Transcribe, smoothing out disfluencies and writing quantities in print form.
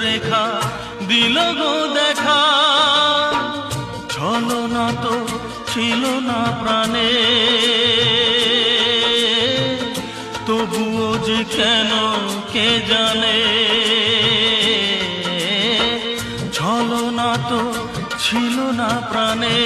রেখা দিল গো দেখা, ছলনা তো ছিল না প্রাণে, তবুও যে কেন কে জানে, ছলনা তো ছিল না প্রাণে।